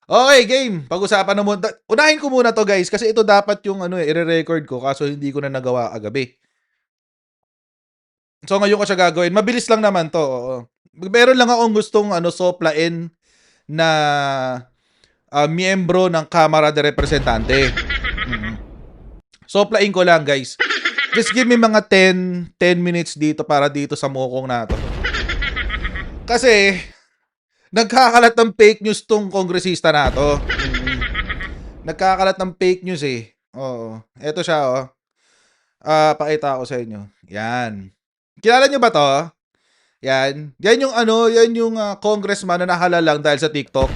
Okay, game. Pag-usapan na muna. Unahin ko muna to guys kasi ito dapat yung ano i-record ko kaso hindi ko na nagawa kagabi. So ngayon ko siya gagawin. Mabilis lang naman to. Oo. Meron lang akong gustong soplain na miyembro ng Kamara de Representante. Soplain ko lang guys. Just give me mga 10 minutes dito para dito sa mokong na to. Kasi nagkakalat ng fake news tong kongresista na to. Nagkakalat ng fake news eh. Oo. Ito siya oh. Pakita ko sa inyo. Yan. Kilala nyo ba to? Yan. Yan yung yan yung congressman na nahalalang dahil sa TikTok.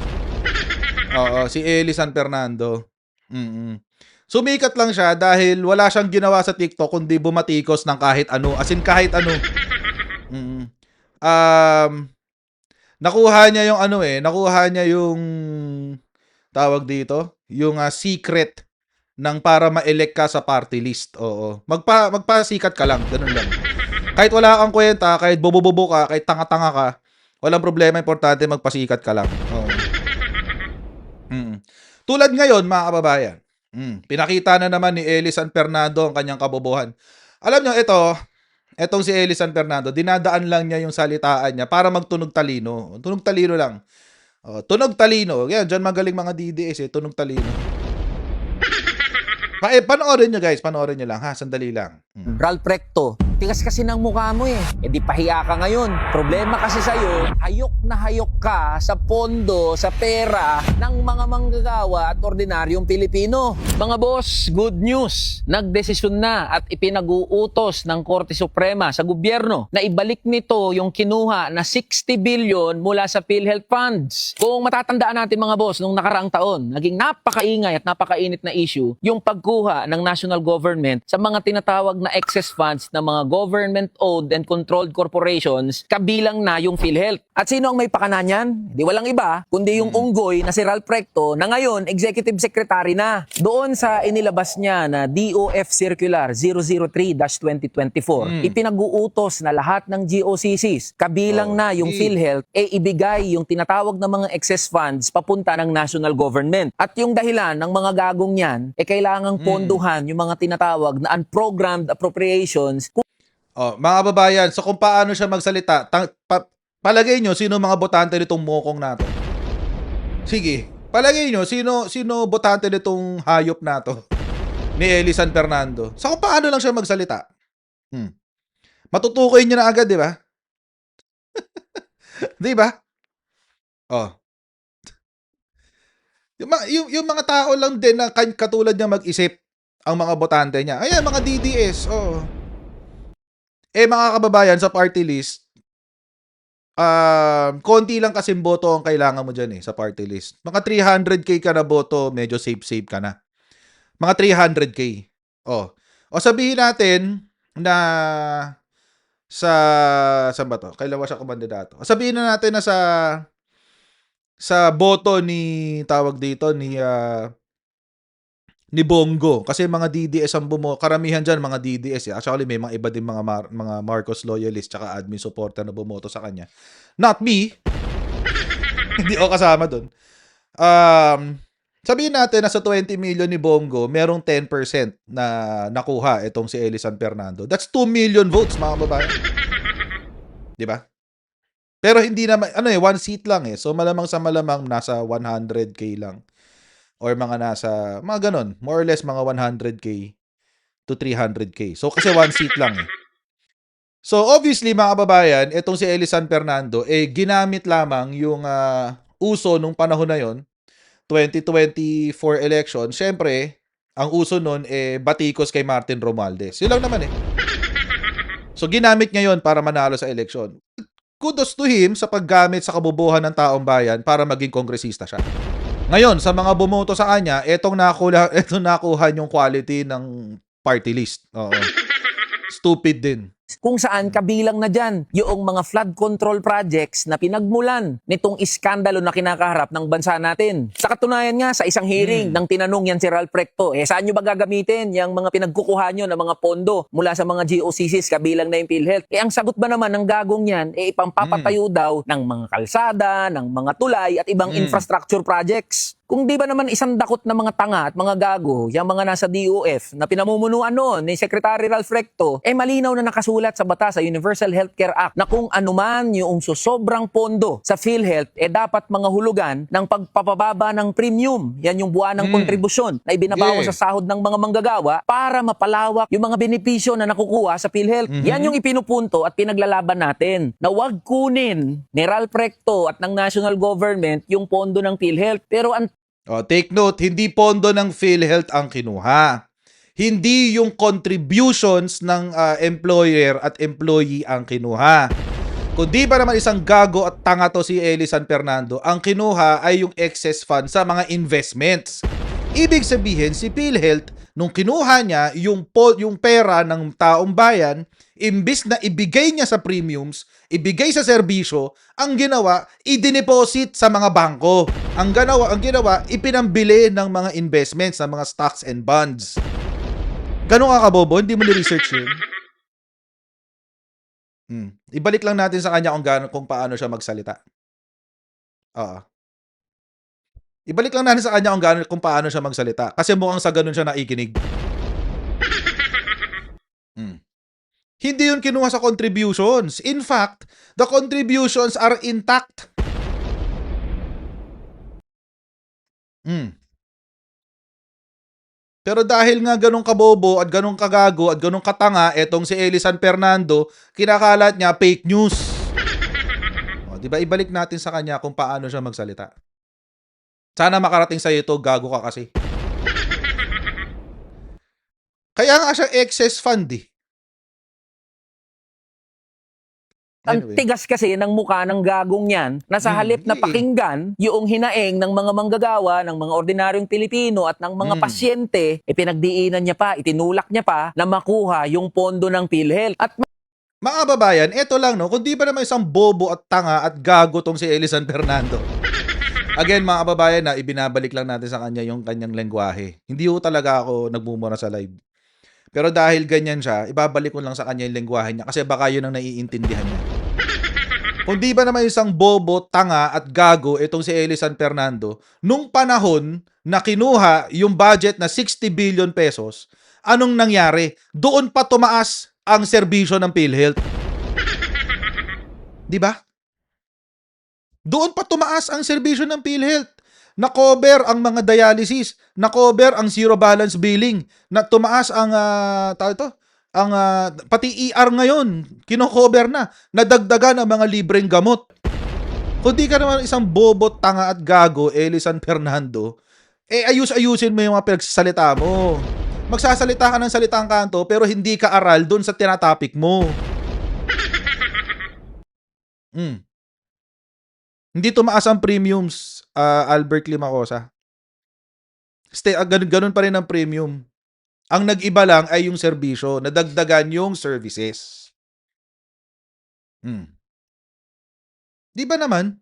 Oo, si Eli San Fernando. Sumikat lang siya dahil wala siyang ginawa sa TikTok kundi bumatikos ng kahit ano. As in kahit ano. Nakuha niya yung nakuha niya yung tawag dito, yung secret ng para ma-elect ka sa party list. Oo. Magpasikat ka lang, ganun lang. Kahit wala kang kwenta, kahit bobo-bobo ka, kahit tanga-tanga ka, walang problema, importante magpasikat ka lang. Oo. Tulad ngayon, mga kababayan, pinakita na naman ni Eli San Fernando ang kanyang kabobohan. Alam nyo, etong si Eli San Fernando, dinadaan lang niya yung salitaan niya para magtunog talino. Tunog talino lang. Tunog talino. Yan, dyan magaling mga DDS tunog talino. Panoorin nyo guys, panoorin nyo lang ha, sandali lang. Ralph Recto, tigas kasi ng mukha mo eh. Di pahiya ka ngayon. Problema kasi sa'yo, hayok na hayok ka sa pondo, sa pera ng mga manggagawa at ordinaryong Pilipino. Mga boss, good news. Nagdesisyon na at ipinag-uutos ng Korte Suprema sa gobyerno na ibalik nito yung kinuha na 60 billion mula sa PhilHealth Funds. Kung matatandaan natin mga boss, nung nakaraang taon, naging napakaingay at napakainit na issue yung pagkuha ng national government sa mga tinatawag na excess funds ng mga government-owned and controlled corporations, kabilang na yung PhilHealth. At sino ang may pakana niyan? Di walang iba, kundi yung unggoy na si Ralph Recto na ngayon Executive Secretary na. Doon sa inilabas niya na DOF Circular 003-2024, ipinag-uutos na lahat ng GOCCs, kabilang na yung PhilHealth, ibigay yung tinatawag na mga excess funds papunta ng national government. At yung dahilan ng mga gagong yan, kailangang ponduhan yung mga tinatawag na unprogrammed appropriations. Mga kababayan, so kung paano siya magsalita, palagay nyo sino mga botante nitong mokong nato. Sige, palagay nyo sino botante nitong hayop nato ni Eli San Fernando. So kung paano lang siya magsalita. Matutukoy nyo na agad, di ba? Di ba? Yung mga tao lang din na katulad niya mag-isip ang mga botante niya. Ayan, mga DDS. Mga kababayan, sa party list, konti lang kasing boto ang kailangan mo dyan sa party list. Mga 300k ka na boto, medyo safe ka na. Mga 300k. O sabihin natin na saan ba to? Kailan siya kumandidato? Sabihin na natin na sa boto ni tawag dito ni Bongo kasi mga DDS ang karamihan diyan mga DDS Actually may mga iba din mga Marcos loyalist tsaka admin supporter na bumoto sa kanya. Not me. Hindi ako kasama doon. Sabihin natin na sa 20 million ni Bongo, merong 10% na nakuha itong si Eli San Fernando. That's 2 million votes, mga babae. 'Di ba? Pero hindi naman one seat lang So malamang sa malamang nasa 100k lang. Or mga nasa mga ganon, more or less mga 100k to 300k. So kasi one seat lang So obviously mga kababayan, itong si Eli San Fernando ginamit lamang yung uso nung panahon na yon, 2024 election. Syempre, ang uso nun batikos kay Martin Romualdez. Yun lang naman So ginamit niya yon para manalo sa election. Kudos to him sa paggamit sa kabobohan ng taong bayan para maging kongresista siya. Ngayon, sa mga bumoto sa kanya, etong nakuha yung quality ng party list. Stupid din. kung saan kabilang na dyan yung mga flood control projects na pinagmulan nitong iskandalo na kinakaharap ng bansa natin. Sa katunayan nga, sa isang hearing nang tinanong yan si Ralph Recto, saan nyo ba gagamitin yung mga pinagkukuha nyo ng mga pondo mula sa mga GOCCs kabilang na yung PhilHealth? Ang sagot ba naman ng gagong yan, ipampapatayo daw ng mga kalsada, ng mga tulay at ibang infrastructure projects. Kung di ba naman isang dakot na mga tanga at mga gago, yung mga nasa DOF na pinamumunuan noon ni Secretary Ralph Recto, malinaw na nakasulat sa batas sa Universal Healthcare Act na kung anuman yung sobrang pondo sa PhilHealth, dapat mga hulugan ng pagpapababa ng premium. Yan yung buwanang kontribusyon na ibinabawas sa sahod ng mga manggagawa para mapalawak yung mga benepisyo na nakukuha sa PhilHealth. Yan yung ipinupunto at pinaglalaban natin na wag kunin ni Ralph Recto at ng national government yung pondo ng PhilHealth. Pero take note, hindi pondo ng PhilHealth ang kinuha. Hindi yung contributions ng employer at employee ang kinuha. Kung di ba naman isang gago at tanga to si Eli San Fernando, ang kinuha ay yung excess fund sa mga investments. Ibig sabihin, si PhilHealth, nung kinuha niya yung pera ng taong bayan, imbis na ibigay niya sa premiums, ibigay sa serbisyo, ang ginawa, i-deposit sa mga bangko. Ang ginawa, ipinambili ng mga investments, ng mga stocks and bonds. Ganun ka kabobo, hindi mo ni-research yun. Ibalik lang natin sa kanya kung paano siya magsalita. Ibalik lang natin sa kanya kung paano siya magsalita. Kasi mukhang sa ganun siya naikinig. Hindi yun kinuha sa contributions. In fact, the contributions are intact. Pero dahil nga ganun kabobo at ganun kagago at ganun katanga, etong si Eli San Fernando, kinakalat niya fake news. Diba? Ibalik natin sa kanya kung paano siya magsalita. Sana makarating sa'yo ito, gago ka kasi. Kaya nga siya excess fund eh. Ang tigas kasi ng mukha ng gagong yan na sa halip na pakinggan yung hinaeng ng mga manggagawa, ng mga ordinaryong Pilipino at ng mga pasyente, pinagdiinan niya pa, itinulak niya pa na makuha yung pondo ng PhilHealth. At mga babayan, eto lang no, kung di ba naman isang bobo at tanga at gago tong si Eli San Fernando. Again mga kababayan, na ibinabalik lang natin sa kanya yung kanyang lengguwahe. Hindi ko talaga ako nagmumura sa live. Pero dahil ganyan siya, ibabalik ko lang sa kanya yung lengguwahe niya kasi baka yun ang naiintindihan niya. Kung di ba naman isang bobo, tanga at gago itong si Eli San Fernando, nung panahon na kinuha yung budget na 60 billion pesos, anong nangyari? Doon pa tumaas ang serbisyo ng PhilHealth. Di ba? Doon pa tumaas ang serbisyo ng PhilHealth. Na-cover ang mga dialysis, na-cover ang zero balance billing, na tumaas ang pati ER ngayon, kino-cover na, nadagdagan ang mga libreng gamot. Kung di ka naman isang bobo, tanga at gago, Eli San Fernando, ayus-ayusin mo yung mga pinagsasalita mo. Magsasalita ka ng salitang kanto pero hindi ka aral dun sa tinatopic mo. Hindi tumaas ang premiums, Albert Limacosa. Ganun pa rin ang premium. Ang nag-iba lang ay yung serbisyo, nadagdagan yung services. Di ba naman?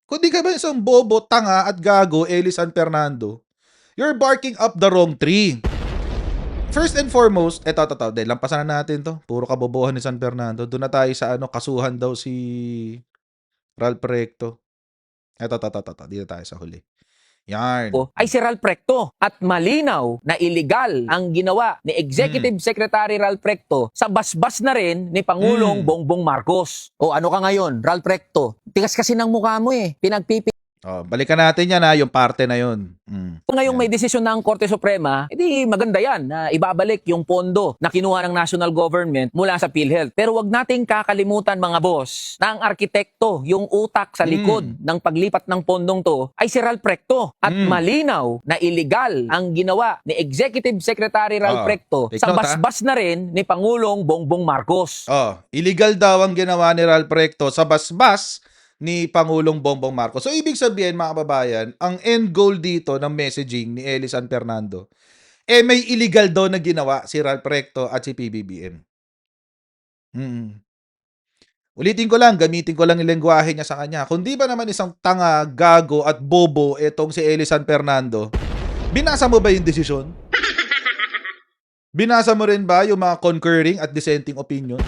Kung di ka ba isang bobo, tanga at gago, Eli San Fernando, you're barking up the wrong tree. First and foremost, lampasan na natin to. Puro kabobohan ni San Fernando. Doon na tayo sa kasuhan daw si Ralph Recto. Dito tayo sa huli. Yarn. Ay si Ralph Recto at malinaw na illegal ang ginawa ni Executive Secretary Ralph Recto sa basbas na rin ni Pangulong Bongbong Marcos. Ano ka ngayon, Ralph Recto? Tigas kasi ng mukha mo Balikan natin yan yung parte na yun. Ngayong may desisyon ng Korte Suprema, edi maganda yan na ibabalik yung pondo na kinuha ng national government mula sa PhilHealth. Pero wag nating kakalimutan mga boss na ang arkitekto, yung utak sa likod ng paglipat ng pondong to ay si Ralph Recto. At malinaw na illegal ang ginawa ni Executive Secretary Ralph Recto sa basbas na rin ni Pangulong Bongbong Marcos. Illegal daw ang ginawa ni Ralph Recto sa basbas ni Pangulong Bongbong Marcos. So, ibig sabihin, mga kababayan, ang end goal dito ng messaging ni Eli San Fernando, may illegal daw na ginawa si Ralph Recto at si PBBM. Mm. Ulitin ko lang, gamitin ko lang yung lengguwahe niya sa kanya. Kung di ba naman isang tanga, gago at bobo itong si Eli San Fernando, binasa mo ba yung desisyon? Binasa mo rin ba yung mga concurring at dissenting opinions?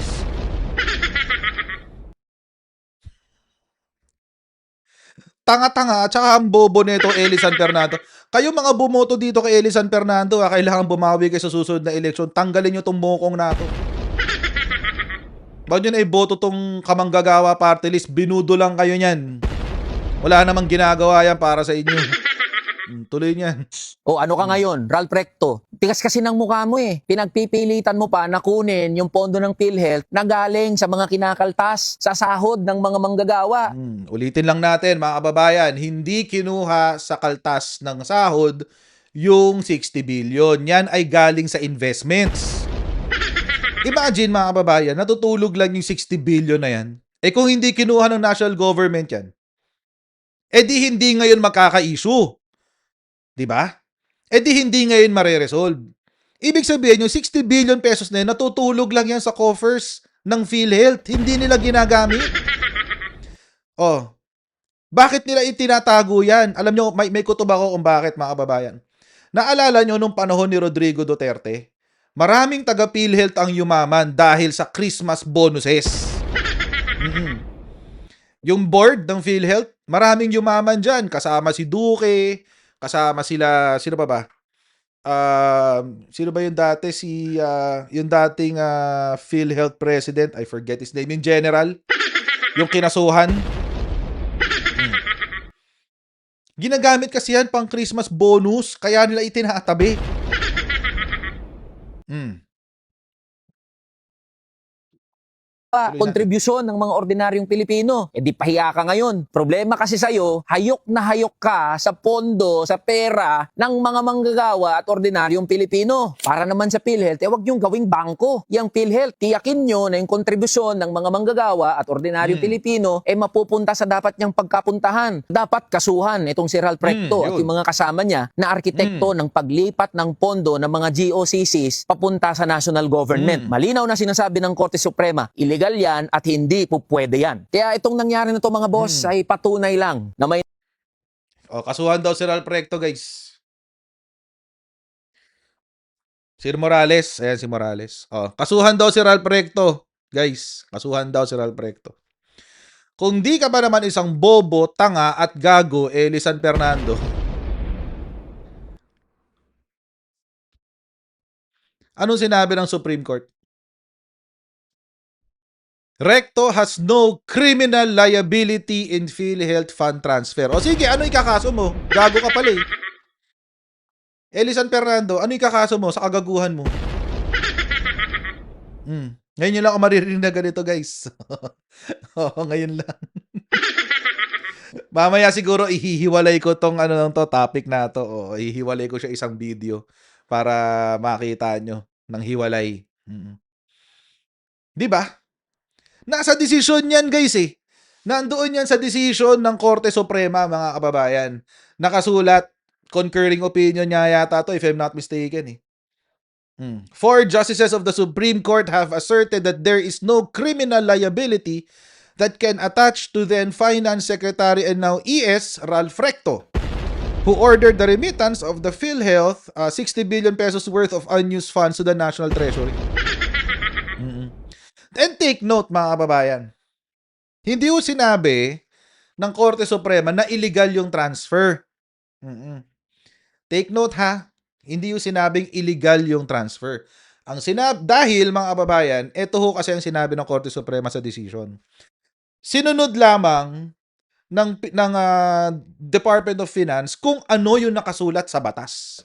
Tanga-tanga at saka ang bobo nito Eli San Fernando. Kayo mga bumoto dito kay Eli San Fernando, kailangan bumawi kayo sa susunod na eleksyon. Tanggalin nyo tong mokong na to. Ba't nyo na iboto tong kamanggagawa party list? Binudo lang kayo niyan. Wala namang ginagawa yan para sa inyo. Tuloy niyan. O ano ka ngayon, Ralph Recto? Tigas kasi ng mukha mo eh. Pinagpipilitan mo pa na kunin yung pondo ng PhilHealth na galing sa mga kinakaltas sa sahod ng mga manggagawa. Ulitin lang natin mga kababayan, hindi kinuha sa kaltas ng sahod yung 60 billion. Yan ay galing sa investments. Imagine mga kababayan, natutulog lang yung 60 billion na yan. Eh kung hindi kinuha ng national government yan, eh di hindi ngayon makaka-issue. Diba? Eh di hindi ngayon mare-resolve. Ibig sabihin, yung 60 billion pesos na yun, natutulog lang yan sa coffers ng PhilHealth. Hindi nila ginagamit. Oh, bakit nila itinatago yan? Alam nyo, may kutob ako kung bakit mga kababayan. Naalala nyo nung panahon ni Rodrigo Duterte, maraming taga PhilHealth ang yumaman dahil sa Christmas bonuses. Yung board ng PhilHealth, maraming yumaman dyan. Kasama si Duque, kasama sino pa ba? Sino ba yung dati? Yung dating PhilHealth president, I forget his name, yung general, yung kinasuhan. Ginagamit kasi yan pang Christmas bonus, kaya nila itinatabi. Kontribusyon ng mga ordinaryong Pilipino. Eh di pahiya ka ngayon. Problema kasi sa'yo, hayok na hayok ka sa pondo, sa pera ng mga manggagawa at ordinaryong Pilipino. Para naman sa PhilHealth, wag yung gawing bangko. Yung PhilHealth, tiyakin nyo na yung kontribusyon ng mga manggagawa at ordinaryong Pilipino mapupunta sa dapat niyang pagkapuntahan. Dapat kasuhan itong si Ralph Recto at yung mga kasama niya na arkitekto ng paglipat ng pondo ng mga GOCCs papunta sa national government. Malinaw na sinasabi ng Korte Suprema, illegal yan at hindi po pwede yan. Kaya itong nangyari na to mga boss ay patunay lang na may kasuhan daw si Ralph Recto, guys. Si Morales, ayan si Morales. Kasuhan daw si Ralph Recto, guys. Kasuhan daw si Ralph Recto. Kung di ka ba naman isang bobo, tanga at gago, Eli San Fernando, anong sinabi ng Supreme Court? Recto has no criminal liability in PhilHealth fund transfer. O sige, ano ikakaso mo? Gago ka pala eh. Eli San Fernando, ano ikakaso mo sa kagaguhan mo? Ngayon nyo lang ako maririnig na ganito, guys. Ngayon lang. Mamaya siguro ihihiwalay ko tong topic na to. Ihihiwalay ko siya isang video para makita nyo ng hiwalay. Di ba? Nasa desisyon yan, guys eh. Nandoon yan sa desisyon ng Korte Suprema, mga kababayan. Nakasulat, concurring opinion niya yata to, if I'm not mistaken eh. 4 justices of the Supreme Court have asserted that there is no criminal liability that can attach to then Finance Secretary and now ES Ralph Recto, who ordered the remittance of the PhilHealth 60 billion pesos worth of unused funds to the National Treasury. And take note mga kababayan, hindi yung sinabi ng Korte Suprema na illegal yung transfer. Take note ha, hindi yung sinabing illegal yung transfer. Ang dahil mga kababayan, ito ho kasi ang sinabi ng Korte Suprema sa decision. Sinunod lamang ng Department of Finance kung ano yung nakasulat sa batas.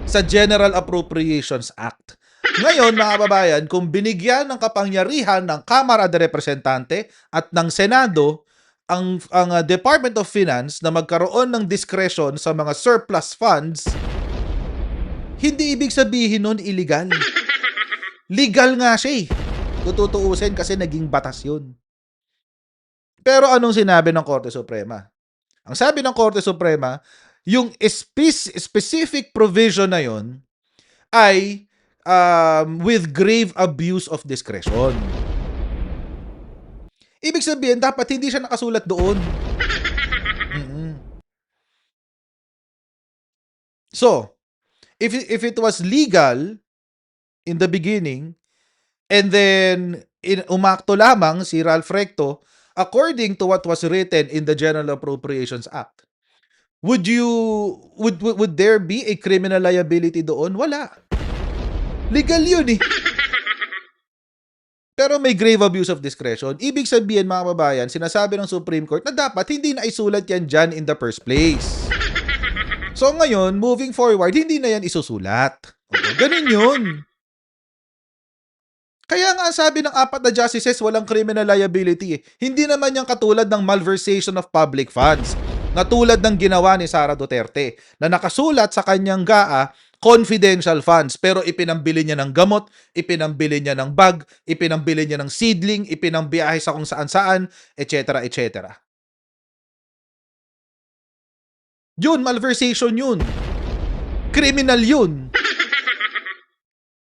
Sa General Appropriations Act. Ngayon, mga kababayan, kung binigyan ng kapangyarihan ng Kamara de Representante at ng Senado ang Department of Finance na magkaroon ng discretion sa mga surplus funds, hindi ibig sabihin nun illegal. Legal nga siya eh. Tutuusin kasi naging batas yun. Pero anong sinabi ng Korte Suprema? Ang sabi ng Korte Suprema, yung specific provision na yun ay with grave abuse of discretion. Ibig sabihin, dapat hindi siya nakasulat doon. So, if it was legal in the beginning, and then umakto lamang si Ralph Recto according to what was written in the General Appropriations Act, would there be a criminal liability doon? Wala. Legal yun eh. Pero may grave abuse of discretion. Ibig sabihin, mga kababayan, sinasabi ng Supreme Court na dapat hindi na isulat yan dyan in the first place. So ngayon, moving forward, hindi na yan isusulat. Ganun yun. Kaya nga sabi ng 4 na justices, walang criminal liability. Hindi naman yan katulad ng malversation of public funds. Na tulad ng ginawa ni Sara Duterte, na nakasulat sa kanyang GAA, confidential funds, pero ipinambili niya ng gamot, ipinambili niya ng bag, ipinambili niya ng seedling, ipinambiyahe sa kung saan-saan, etc. etc. Yun, malversation yun. Criminal yun.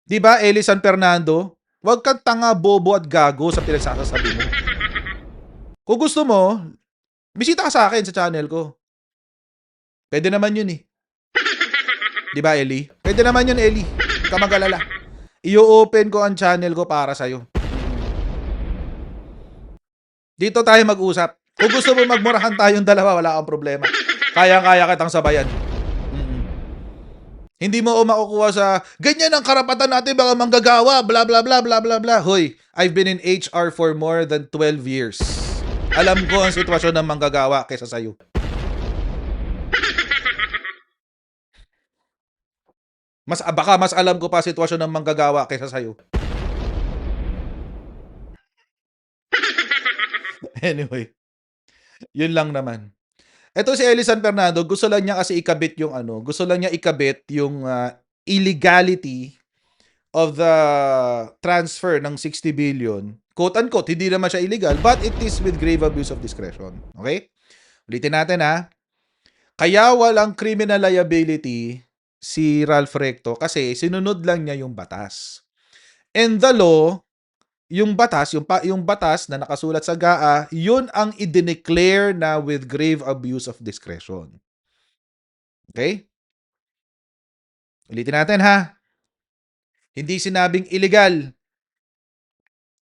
Diba, Eli San Fernando? Huwag kang tanga, bobo at gago sa pinagsasasabi mo. Kung gusto mo, bisita ka sa akin sa channel ko. Pwede naman yun eh. Diba, Eli? Pwede naman yun, Eli. Huwag ka mag-alala. I-open ko ang channel ko para sa'yo. Dito tayo mag-usap. Kung gusto mo magmurahan tayong dalawa, wala kang problema. Kaya-kaya kitang sabayan. Hindi mo makukuha sa ganyan ang karapatan natin, baka manggagawa, bla bla bla bla bla bla. Hoy, I've been in HR for more than 12 years. Alam ko ang sitwasyon ng manggagawa kaysa sa'yo. Baka mas alam ko pa sitwasyon ng manggagawa kaysa sa'yo. Anyway, yun lang naman. Ito si Eli San Fernando, gusto lang niya kasi ikabit yung illegality of the transfer ng 60 billion. Quote unquote, hindi naman siya illegal, but it is with grave abuse of discretion. Okay? Ulitin natin ha. Kaya walang criminal liability si Ralph Recto kasi sinunod lang niya yung batas. And the law, yung batas na nakasulat sa GAA, yun ang i-declare na with grave abuse of discretion. Okay? Ulitin natin ha. Hindi sinabing illegal.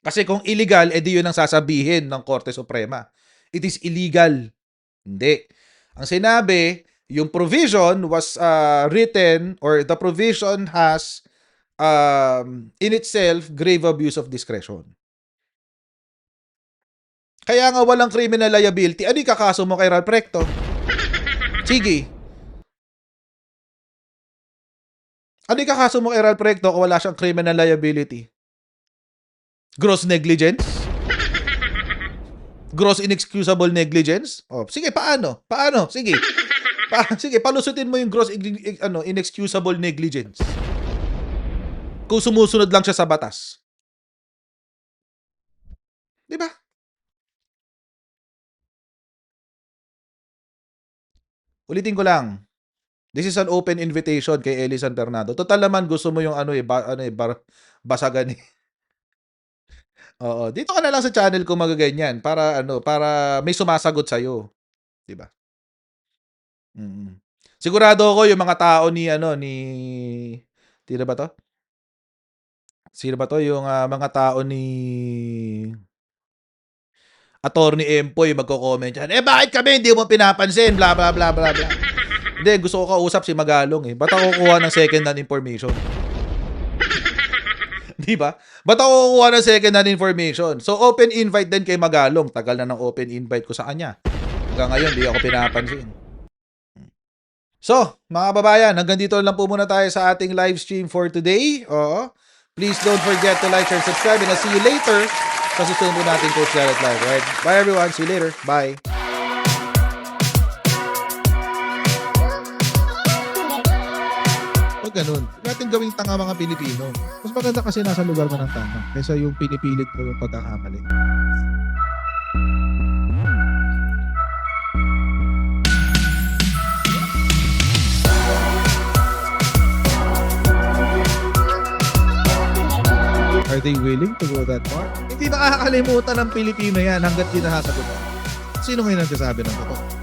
Kasi kung illegal, edi yun ang sasabihin ng Korte Suprema. It is illegal. Hindi. Ang sinabi, yung provision was written, or the provision has in itself grave abuse of discretion. Kaya nga walang criminal liability. Ano yung kakaso mo kay Ralph Recto? Sige. Ano yung kakaso mo kay Ralph Recto kung wala siyang criminal liability? Gross negligence? Gross inexcusable negligence? Oh, sige, paano? Sige. Sige, palusutin mo yung gross inexcusable negligence. Kung sumusunod lang siya sa batas. 'Di ba? Ulitin ko lang. This is an open invitation kay Eli San Fernando. Total naman gusto mo yung basagan eh. Oo, dito ka na lang sa channel ko magaganyan para may sumasagot sa iyo, 'di ba? Sigurado ako yung mga tao ni Sino ba to? Yung mga tao ni Attorney Empoy magko-comment yan. Bakit kami hindi mo pinapansin? Bla bla bla bla bla. Hindi, gusto ko kausap si Magalong eh. Ba't ako kukuha ng second-hand information? Di ba? Ba't ako kukuha ng second-hand information? So, open invite din kay Magalong. Tagal na ng open invite ko sa kanya. Hanggang ngayon, di ako pinapansin. So, mga babayan, hanggang dito lang po muna tayo sa ating live stream for today. Oo. Please don't forget to like, share, subscribe, and I'll see you later sa susunod po natin Coach Garrett Live. Right? Bye everyone. See you later. Bye. Huwag ganun. Natin gawing tanga mga Pilipino. Mas maganda kasi nasa lugar mo ng tama kaysa yung pinipilit mo yung pagkakamali. Are Are they willing to go that far? Hindi nakakalimutan ng Pilipino yan hanggat di nakakagutan. Sino ngayon ang sasabi ng totoo?